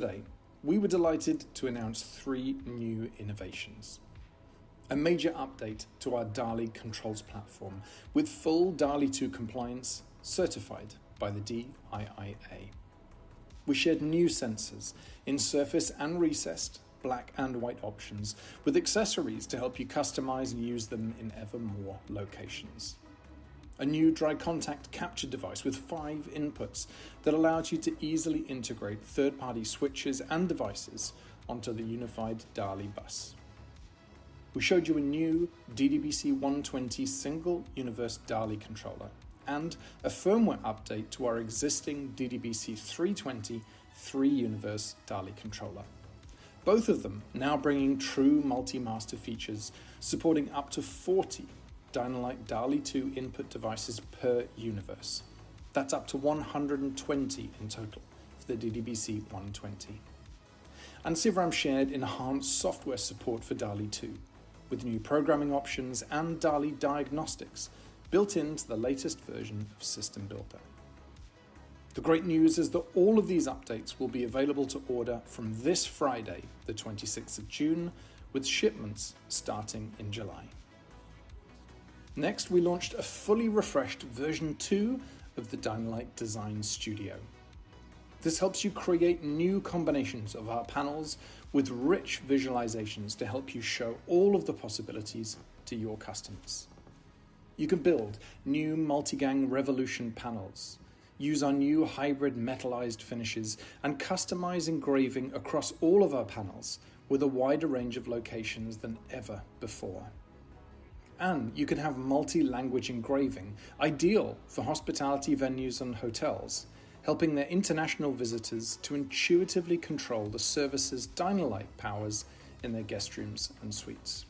Today, we were delighted to announce 3 new innovations. A major update to our DALI controls platform with full DALI 2 compliance certified by the DIIA. We shared new sensors in surface and recessed, black and white options, with accessories to help you customize and use them in ever more locations. A new dry contact capture device with 5 inputs that allows you to easily integrate third-party switches and devices onto the unified DALI bus. We showed you a new DDBC 120 single universe DALI controller and a firmware update to our existing DDBC 320 3-universe DALI controller. Both of them now bringing true multi-master features, supporting up to 40 Dynalite DALI 2 input devices per universe. That's up to 120 in total for the DDBC 120. And Sivram shared enhanced software support for DALI 2, with new programming options and DALI diagnostics built into the latest version of System Builder. The great news is that all of these updates will be available to order from this Friday, the 26th of June, with shipments starting in July. Next, we launched a fully refreshed version 2 of the Dynalite Design Studio. This helps you create new combinations of our panels with rich visualizations to help you show all of the possibilities to your customers. You can build new multi-gang revolution panels, use our new hybrid metallized finishes, and customize engraving across all of our panels with a wider range of locations than ever before. And you can have multi-language engraving, ideal for hospitality venues and hotels, helping their international visitors to intuitively control the services Dynalite powers in their guest rooms and suites.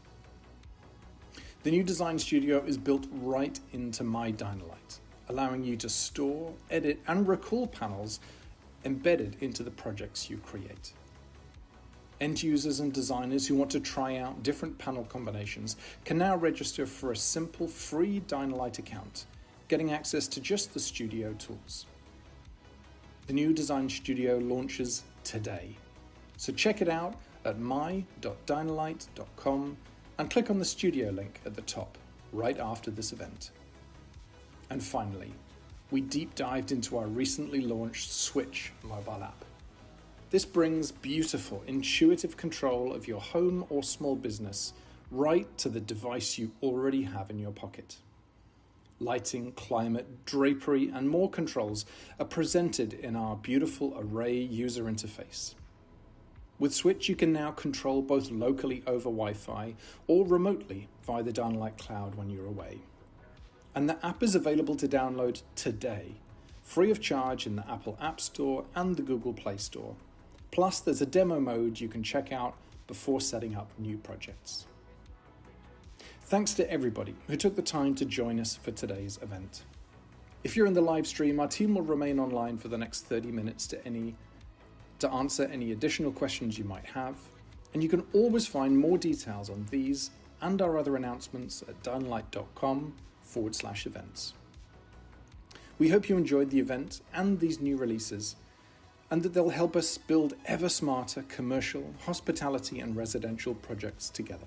The new design studio is built right into My Dynalite, allowing you to store, edit, and recall panels embedded into the projects you create. End users and designers who want to try out different panel combinations can now register for a simple free Dynalite account, getting access to just the studio tools. The new Design Studio launches today, so check it out at my.dynalite.com and click on the studio link at the top right after this event. And finally, we deep dived into our recently launched Switch mobile app. This brings beautiful, intuitive control of your home or small business right to the device you already have in your pocket. Lighting, climate, drapery, and more controls are presented in our beautiful Array user interface. With Switch, you can now control both locally over Wi-Fi or remotely via the Dynalite Cloud when you're away. And the app is available to download today, free of charge in the Apple App Store and the Google Play Store. Plus, there's a demo mode you can check out before setting up new projects. Thanks to everybody who took the time to join us for today's event. If you're in the live stream, our team will remain online for the next 30 minutes to answer any additional questions you might have, and you can always find more details on these and our other announcements at dynalite.com/events. We hope you enjoyed the event and these new releases, and that they'll help us build ever smarter commercial, hospitality, and residential projects together.